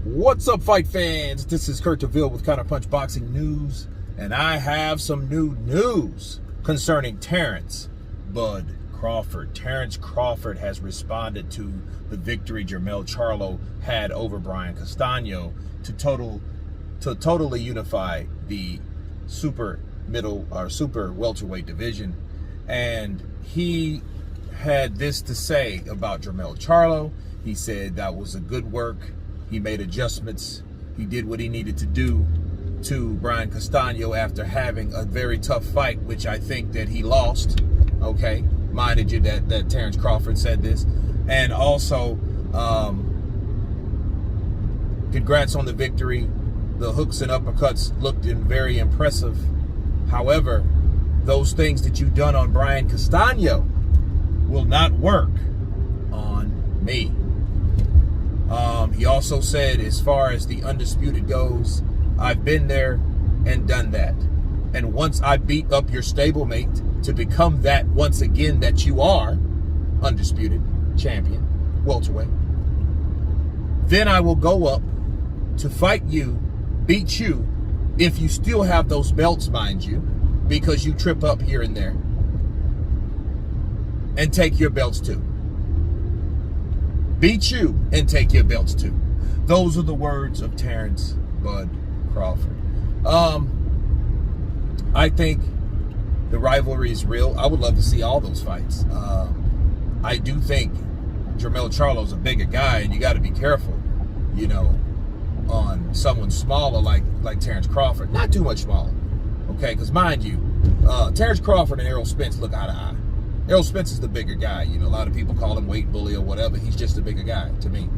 What's up, fight fans? This is Kurt DeVille with Counterpunch Boxing News, and I have some new news concerning Terence Bud Crawford. Terence Crawford has responded to the victory Jermell Charlo had over Brian Castano to totally unify the super welterweight division, and he had this to say about Jermell Charlo. He said that was a good work. He made adjustments. He did what he needed to do to Brian Castano after having a very tough fight, which I think that he lost. Okay, minded you that Terence Crawford said this. And also, congrats on the victory. The hooks and uppercuts looked very impressive. However, those things that you've done on Brian Castano will not work on me. He also said, as far as the undisputed goes, I've been there and done that. And once I beat up your stablemate to become that once again that you are, undisputed champion, welterweight, then I will go up to fight you, beat you, if you still have those belts, mind you, because you trip up here and there, and take your belts too. Beat you and take your belts too. Those are the words of Terence Bud Crawford. I think the rivalry is real. I would love to see all those fights. I do think Jermell Charlo's a bigger guy, and you got to be careful, you know, on someone smaller like Terence Crawford. Not too much smaller, okay? Because mind you, Terence Crawford and Errol Spence look eye to eye. Errol Spence is the bigger guy. You know, a lot of people call him weight bully or whatever. He's just a bigger guy to me.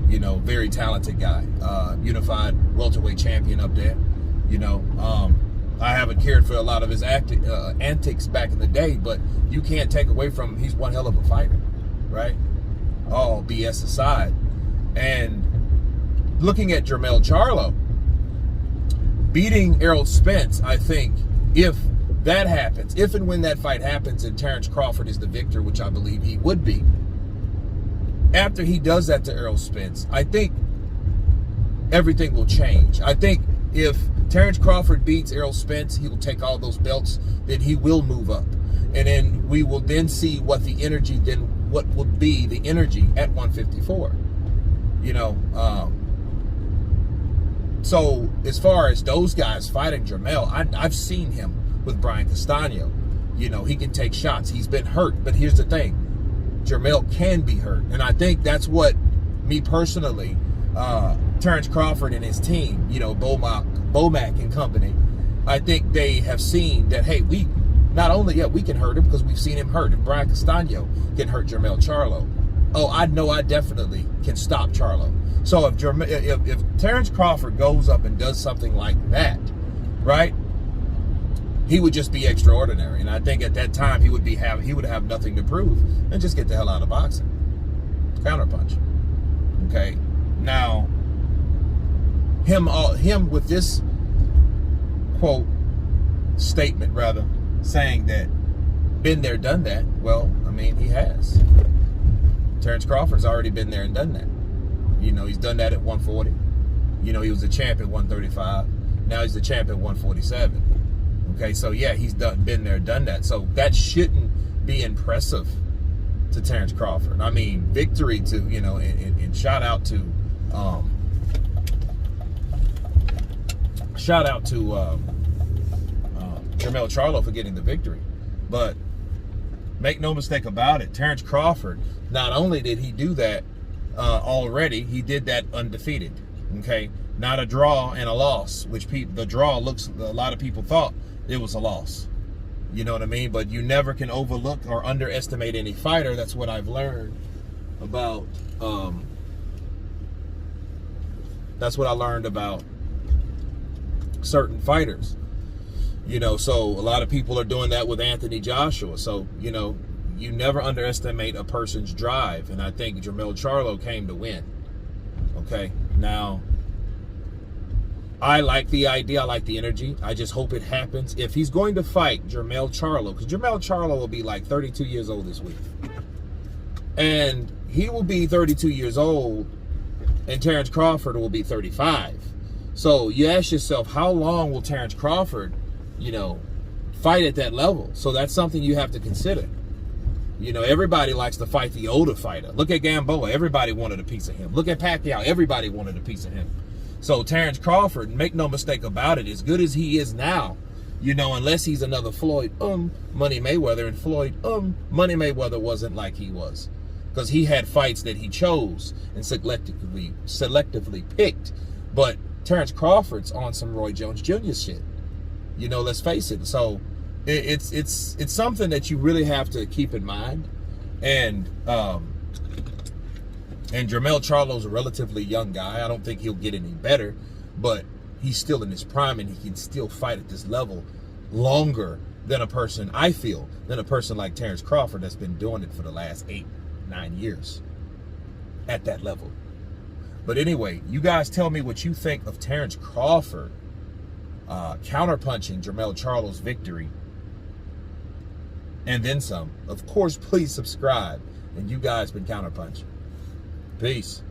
You know, very talented guy. Unified welterweight champion up there. You know, I haven't cared for a lot of his antics back in the day, but you can't take away from him. He's one hell of a fighter, right? All BS aside. And looking at Jermell Charlo, beating Errol Spence, I think, if that happens, if and when that fight happens and Terence Crawford is the victor, which I believe he would be, after he does that to Errol Spence, I think everything will change. I think if Terence Crawford beats Errol Spence, he will take all those belts, then he will move up. And then we will then see what the energy, what would be the energy at 154. You know, so as far as those guys fighting Jermell, I've seen him with Brian Castano. You know, he can take shots. He's been hurt, but here's the thing. Jermell can be hurt. And I think that's what, me personally, Terence Crawford and his team, you know, Bomac and company, I think they have seen that, hey, we not only, yeah, we can hurt him because we've seen him hurt. If Brian Castano can hurt Jermell Charlo, oh, I know I definitely can stop Charlo. So if Terence Crawford goes up and does something like that, right, he would just be extraordinary. And I think at that time he would have nothing to prove and just get the hell out of boxing. Counterpunch. Okay. Now, him with this quote statement, rather, saying that been there, done that. Well, I mean, he has. Terence Crawford's already been there and done that. You know, he's done that at 140. You know, he was the champ at 135. Now he's the champ at 147. Okay, so yeah, he's been there, done that. So that shouldn't be impressive to Terence Crawford. I mean, victory to, you know, and shout out to Jermell Charlo for getting the victory. But make no mistake about it, Terence Crawford, not only did he do that already, he did that undefeated. Okay, not a draw and a loss, which the draw looks, a lot of people thought it was a loss. You know what I mean? But you never can overlook or underestimate any fighter. That's what I've learned about, that's what I learned about certain fighters. You know, so a lot of people are doing that with Anthony Joshua. So, you know, you never underestimate a person's drive. And I think Jermell Charlo came to win. Okay, now, I like the idea. I like the energy. I just hope it happens. If he's going to fight Jermell Charlo, because Jermell Charlo will be like 32 years old this week. And he will be 32 years old and Terence Crawford will be 35. So you ask yourself, how long will Terence Crawford, fight at that level? So that's something you have to consider. Everybody likes to fight the older fighter. Look at Gamboa. Everybody wanted a piece of him. Look at Pacquiao. Everybody wanted a piece of him. So Terence Crawford, make no mistake about it, as good as he is now, unless he's another Floyd Money Mayweather, and Floyd Money Mayweather wasn't like he was, because he had fights that he chose and selectively picked. But Terence Crawford's on some Roy Jones Jr. shit. Let's face it. So it's something that you really have to keep in mind. And Jermell Charlo's a relatively young guy. I don't think he'll get any better, but he's still in his prime, and he can still fight at this level longer than a person like Terence Crawford that's been doing it for the last 8-9 years at that level. But anyway, you guys tell me what you think of Terence Crawford counterpunching Jermell Charlo's victory, and then some. Of course, please subscribe. And you guys been Counterpunch. Peace.